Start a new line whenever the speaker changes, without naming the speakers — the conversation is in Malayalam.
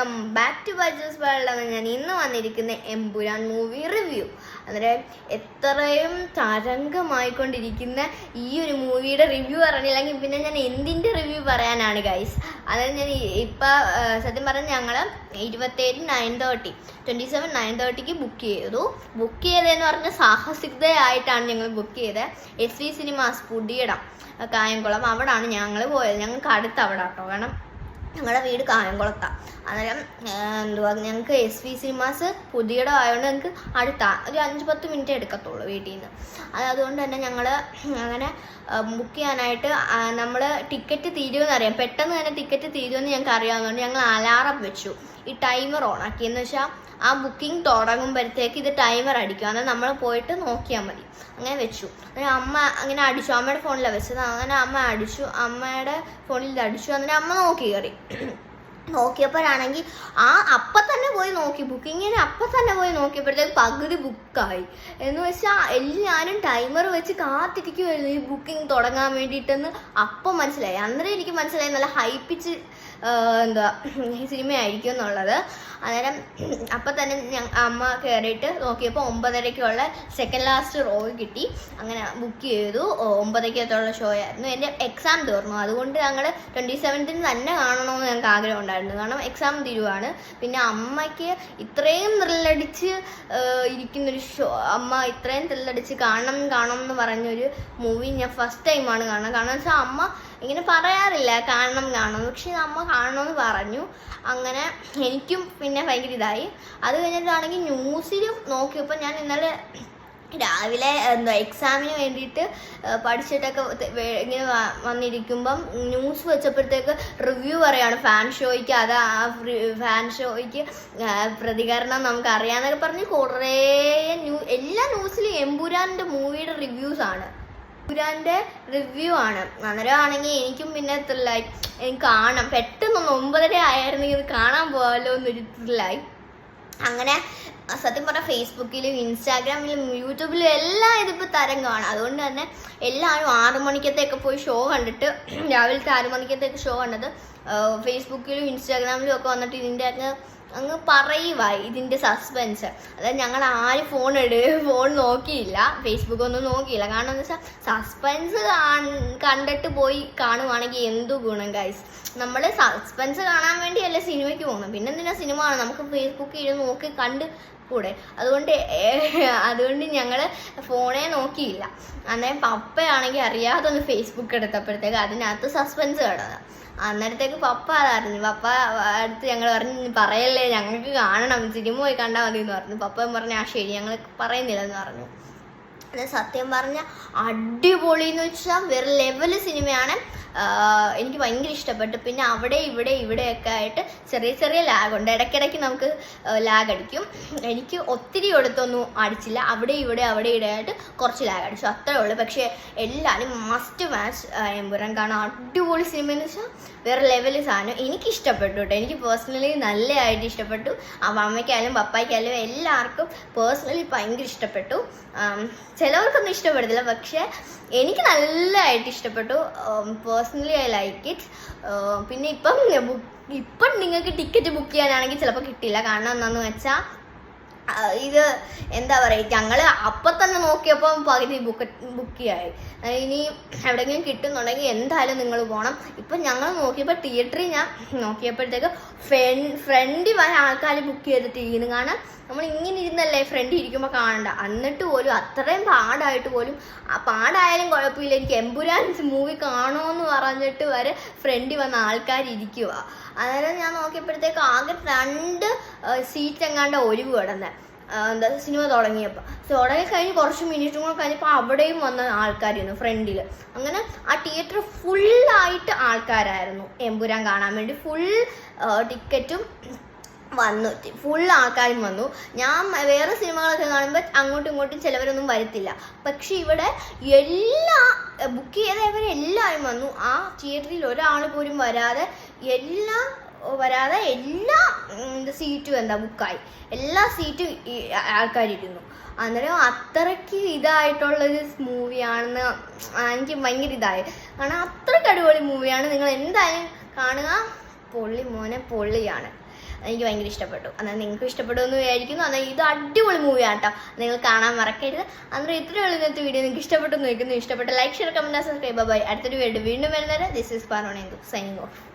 Welcome back to Byju's world. ഞാൻ ഇന്ന് വന്നിരിക്കുന്ന എമ്പുരാൻ മൂവി റിവ്യൂ. അന്നേരം എത്രയും തരംഗമായിക്കൊണ്ടിരിക്കുന്ന ഈ ഒരു മൂവിയുടെ റിവ്യൂ പറഞ്ഞില്ലെങ്കിൽ പിന്നെ ഞാൻ എന്തിൻ്റെ റിവ്യൂ പറയാനാണ് ഗൈസ്. അതായത് ഞാൻ ഇപ്പം സത്യം പറഞ്ഞാൽ ഞങ്ങൾ 27 9:30 9:30 ബുക്ക് ചെയ്തതെന്ന് പറഞ്ഞാൽ സാഹസികതയായിട്ടാണ് ഞങ്ങൾ ബുക്ക് ചെയ്തത്. SV സിനിമാസ് പുതിയിടം കായംകുളം അവിടാണ് ഞങ്ങൾ പോയത്. ഞങ്ങൾക്ക് അടുത്ത് അവിടെ കേട്ടോ, കാരണം ഞങ്ങളുടെ വീട് കായംകുളത്താണ്. അന്നേരം ഞങ്ങൾക്ക് SV സിനിമാസ് പുതിയിടം ആയതുകൊണ്ട് ഞങ്ങൾക്ക് അടുത്താണ്, ഒരു 5-10 മിനിറ്റ് എടുക്കത്തുള്ളൂ വീട്ടിൽ നിന്ന്. അതുകൊണ്ട് തന്നെ ഞങ്ങൾ അങ്ങനെ ബുക്ക് ചെയ്യാനായിട്ട് നമ്മൾ ടിക്കറ്റ് തീരുമെന്ന് അറിയാം, പെട്ടെന്ന് തന്നെ ടിക്കറ്റ് തീരുമെന്ന് ഞങ്ങൾക്ക് അറിയാവുന്നതുകൊണ്ട് ഞങ്ങൾ അലാറം വെച്ചു, ഈ ടൈമർ ഓണാക്കി. എന്ന് വെച്ചാൽ ആ ബുക്കിംഗ് തുടങ്ങുമ്പോഴത്തേക്ക് ഇത് ടൈമർ അടിക്കും, എന്നാൽ നമ്മൾ പോയിട്ട് നോക്കിയാൽ മതി. അങ്ങനെ വെച്ചു. അങ്ങനെ അമ്മ അങ്ങനെ അടിച്ചു, അമ്മയുടെ ഫോണിലാണ് വെച്ചത്. അങ്ങനെ അമ്മ അടിച്ചു, അമ്മയുടെ ഫോണിൽ ഇത് അടിച്ചു. അങ്ങനെ അമ്മ നോക്കി കയറി. നോക്കിയപ്പോഴാണെങ്കിൽ അപ്പം തന്നെ പോയി നോക്കി, ബുക്കിങ്ങിന് അപ്പം തന്നെ പോയി നോക്കിയപ്പോഴത്തേക്ക് പകുതി ബുക്കായി. എന്ന് വെച്ചാൽ എല്ലാവരും ടൈമർ വെച്ച് കാത്തിരിക്കുമായിരുന്നു ഈ ബുക്കിംഗ് തുടങ്ങാൻ വേണ്ടിയിട്ടെന്ന് അപ്പം മനസ്സിലായി. അന്നേരം എനിക്ക് മനസ്സിലായി നല്ല ഹൈപ്പിച്ച് ഈ സിനിമയായിരിക്കും എന്നുള്ളത്. അന്നേരം അപ്പം തന്നെ അമ്മ കയറിയിട്ട് നോക്കിയപ്പോൾ 9:30 സെക്കൻഡ് ലാസ്റ്റ് റോ കിട്ടി. അങ്ങനെ ബുക്ക് ചെയ്തു. 9:00 ഷോ ആയിരുന്നു. എൻ്റെ എക്സാം തീർന്നു, അതുകൊണ്ട് ഞങ്ങൾ 27 തന്നെ കാണണമെന്ന് ഞങ്ങൾക്ക് ആഗ്രഹം ഉണ്ടായിരുന്നു, കാരണം എക്സാം തീരുവാണ്. പിന്നെ അമ്മയ്ക്ക് ഇത്രയും ത്രില്ലടിച്ച് ഇരിക്കുന്നൊരു ഷോ, അമ്മ ഇത്രയും ത്രില്ലടിച്ച് കാണണം എന്ന് പറഞ്ഞൊരു മൂവി ഞാൻ ഫസ്റ്റ് ടൈമാണ് കാണുന്നത്. കാരണം വെച്ചാൽ അമ്മ ഇങ്ങനെ പറയാറില്ല കാണണം, പക്ഷെ അമ്മ കാണണമെന്ന് പറഞ്ഞു. അങ്ങനെ എനിക്കും പിന്നെ ഭയങ്കര ഇതായി. അത് കഴിഞ്ഞിട്ടാണെങ്കിൽ ന്യൂസിലും നോക്കിയപ്പോൾ ഞാൻ ഇന്നലെ രാവിലെ എക്സാമിന് വേണ്ടിയിട്ട് പഠിച്ചിട്ടൊക്കെ ഇങ്ങനെ വന്നിരിക്കുമ്പം ന്യൂസ് വെച്ചപ്പോഴത്തേക്ക് റിവ്യൂ പറയാണ് ഫാൻ ഷോയ്ക്ക്. അത് ആ ഫാൻ ഷോയ്ക്ക് പ്രതികരണം നമുക്കറിയാമെന്നൊക്കെ പറഞ്ഞ് കുറേ എല്ലാ ന്യൂസിലും എമ്പുരാൻ്റെ മൂവിയുടെ റിവ്യൂസാണ്, എമ്പുരാൻ്റെ റിവ്യൂ ആണ്. അന്നേരം ആണെങ്കിൽ എനിക്കും പിന്നെ ത്രില്ലായി, എനിക്ക് കാണാം. പെട്ടെന്നൊന്ന് 9:30 ആയിരുന്നെങ്കിൽ ഇത് കാണാൻ പോകാമല്ലോ എന്നൊരു ത്രില്ലായി. അങ്ങനെ സത്യം പറഞ്ഞാൽ ഫേസ്ബുക്കിലും ഇൻസ്റ്റാഗ്രാമിലും യൂട്യൂബിലും എല്ലാം ഇതിപ്പോൾ തരംഗമാണ്. അതുകൊണ്ട് തന്നെ എല്ലാവരും 6 മണിക്കത്തേക്ക് പോയി ഷോ കണ്ടിട്ട്, രാവിലത്തെ 6 മണിക്കത്തേക്ക് ഷോ കണ്ടത് ഫേസ്ബുക്കിലും ഇൻസ്റ്റാഗ്രാമിലും ഒക്കെ വന്നിട്ട് ഇതിൻ്റെ അങ്ങ് പറയുവായി ഇതിൻ്റെ സസ്പെൻസ്. അതായത് ഞങ്ങൾ ആരും ഫോൺ നോക്കിയില്ല, ഫേസ്ബുക്ക് ഒന്നും നോക്കിയില്ല. കാരണം എന്താ വെച്ചാൽ സസ്പെൻസ് കണ്ടിട്ട് പോയി കാണുവാണെങ്കിൽ എന്തു ഗുണം ഗൈസ്. നമ്മൾ സസ്പെൻസ് കാണാൻ വേണ്ടിയല്ലേ സിനിമയ്ക്ക് പോകുന്നത്, പിന്നെ എന്തിനാ സിനിമ കാണും, നമുക്ക് ഫേസ്ബുക്കിൽ ഇരുന്ന് നോക്കി കണ്ട് കൂടെ. അതുകൊണ്ട് ഞങ്ങൾ ഫോണേ നോക്കിയില്ല. അന്നേരം പപ്പയാണെങ്കിൽ അറിയാതെ ഒന്ന് ഫേസ്ബുക്ക് എടുത്തപ്പോഴത്തേക്ക് അതിനകത്ത് സസ്പെൻസ് കിടന്നത്. അന്നേരത്തേക്ക് പപ്പ അതറിഞ്ഞു. പപ്പ അടുത്ത് ഞങ്ങൾ പറഞ്ഞു പറയല്ലേ, ഞങ്ങൾക്ക് കാണണം, സിനിമ പോയി കണ്ടാൽ മതി എന്ന് പറഞ്ഞു. പപ്പ പറഞ്ഞു ആ ശരി, ഞങ്ങൾ പറയുന്നില്ലെന്ന് പറഞ്ഞു. അത് സത്യം പറഞ്ഞാൽ അടിപൊളി എന്ന് വെച്ചാൽ വേറെ ലെവല് സിനിമയാണ്. എനിക്ക് ഭയങ്കര ഇഷ്ടപ്പെട്ടു. പിന്നെ അവിടെ ഇവിടെയൊക്കെ ആയിട്ട് ചെറിയ ലാഗുണ്ട്, ഇടയ്ക്കിടയ്ക്ക് നമുക്ക് ലാഗ് അടിക്കും. എനിക്ക് ഒത്തിരി എടുത്തൊന്നും അടിച്ചില്ല, അവിടെ ഇവിടെയായിട്ട് കുറച്ച് ലാഗ് അടിച്ചു, അത്രേ ഉള്ളൂ. പക്ഷേ എല്ലാവരും മസ്റ്റ് വാച്ച് എമ്പുരാൻ കാണാൻ. അടിപൊളി സിനിമ എന്ന് വെച്ചാൽ വേറെ ലെവല് സാധനം. എനിക്ക് ഇഷ്ടപ്പെട്ടു കേട്ടോ, എനിക്ക് പേഴ്സണലി നല്ലതായിട്ട് ഇഷ്ടപ്പെട്ടു. അമ്മയ്ക്കായാലും പപ്പായ്ക്കായാലും എല്ലാവർക്കും പേഴ്സണലി ഭയങ്കര ഇഷ്ടപ്പെട്ടു. ചിലവർക്കൊന്നും ഇഷ്ടപ്പെടത്തില്ല, പക്ഷേ എനിക്ക് നല്ലതായിട്ട് ഇഷ്ടപ്പെട്ടു. Personally I like it. പിന്നെ ഇപ്പം നിങ്ങൾക്ക് ടിക്കറ്റ് ബുക്ക് ചെയ്യാനാണെങ്കിൽ ചിലപ്പോൾ കിട്ടില്ല. കാരണം എന്താണെന്ന് വെച്ചാൽ ഇത് എന്താ പറയുക, ഞങ്ങൾ അപ്പം തന്നെ നോക്കിയപ്പോൾ പകുതി ബുക്ക് ആയി. ഇനി എവിടെയെങ്കിലും കിട്ടുന്നുണ്ടെങ്കിൽ എന്തായാലും നിങ്ങൾ പോകണം. ഇപ്പം ഞങ്ങൾ നോക്കിയപ്പോൾ തിയേറ്ററിൽ ഞാൻ നോക്കിയപ്പോഴത്തേക്ക് ഫ്രണ്ടിൽ വരെ ആൾക്കാർ ബുക്ക് ചെയ്തിട്ടിരിക്കുന്നു. കാരണം നമ്മൾ ഇങ്ങനെ ഇരുന്നല്ലേ ഫ്രണ്ടിൽ ഇരിക്കുമ്പോൾ കാണണ്ട. എന്നിട്ട് പോലും അത്രയും പാടായിട്ട് പോലും, പാടായാലും കുഴപ്പമില്ല, എനിക്ക് എമ്പുരാൻ മൂവി കാണുമെന്ന് പറഞ്ഞിട്ട് വരെ ഫ്രണ്ടിൽ വന്ന ആൾക്കാരിയ്ക്കുക. അന്നേരം ഞാൻ നോക്കിയപ്പോഴത്തേക്ക് ആകെ 2 സീറ്റ് എങ്ങാണ്ട് ഒഴിവ് കിടന്നത് സിനിമ തുടങ്ങിക്കഴിഞ്ഞ് കുറച്ച് മിനിറ്റും കൂടെ കഴിഞ്ഞപ്പോൾ അവിടെയും വന്ന ആൾക്കാരായിരുന്നു ഫ്രണ്ടിൽ. അങ്ങനെ ആ തിയേറ്റർ ഫുള്ളായിട്ട് ആൾക്കാരായിരുന്നു എമ്പുരാൻ കാണാൻ വേണ്ടി. ഫുൾ ടിക്കറ്റും വന്നു, ഫുൾ ആൾക്കാരും വന്നു. ഞാൻ വേറെ സിനിമകളൊക്കെ കാണുമ്പോൾ അങ്ങോട്ടും ഇങ്ങോട്ടും ചിലവരൊന്നും വരത്തില്ല, പക്ഷെ ഇവിടെ ബുക്ക് ചെയ്തവരെല്ലാവരും വന്നു. ആ തിയേറ്ററിൽ ഒരാൾ പോലും വരാതെ എല്ലാ സീറ്റും ബുക്കായി, എല്ലാ സീറ്റും ആൾക്കാരിരുന്നു. അന്നേരം അത്രയ്ക്ക് ഇതായിട്ടുള്ളൊരു മൂവിയാണെന്ന് എനിക്ക് ഭയങ്കര ഇതായി. കാരണം അത്രയ്ക്ക് അടിപൊളി മൂവിയാണ്, നിങ്ങൾ എന്തായാലും കാണുക. പൊള്ളി മോനെ പൊള്ളിയാണ്. എനിക്ക് ഭയങ്കര ഇഷ്ടപ്പെട്ടു. എന്നാൽ നിങ്ങൾക്ക് ഇഷ്ടപ്പെടുമെന്ന് വിചാരിക്കുന്നു. എന്നാൽ ഇത് അടിപൊളി മൂവിയാണ് കേട്ടോ, നിങ്ങൾ കാണാൻ മറക്കരുത്. അന്നേരം ഇത്രയുള്ള ഇന്നത്തെ വീഡിയോ നിങ്ങൾക്ക് ഇഷ്ടപ്പെട്ടു നോക്കുന്നു. ഇഷ്ടപ്പെട്ട like share comment subscribe. Bye. അടുത്തൊരു വീഡിയോ വീണ്ടും വരുന്നത്. This is Parvanendu signing of.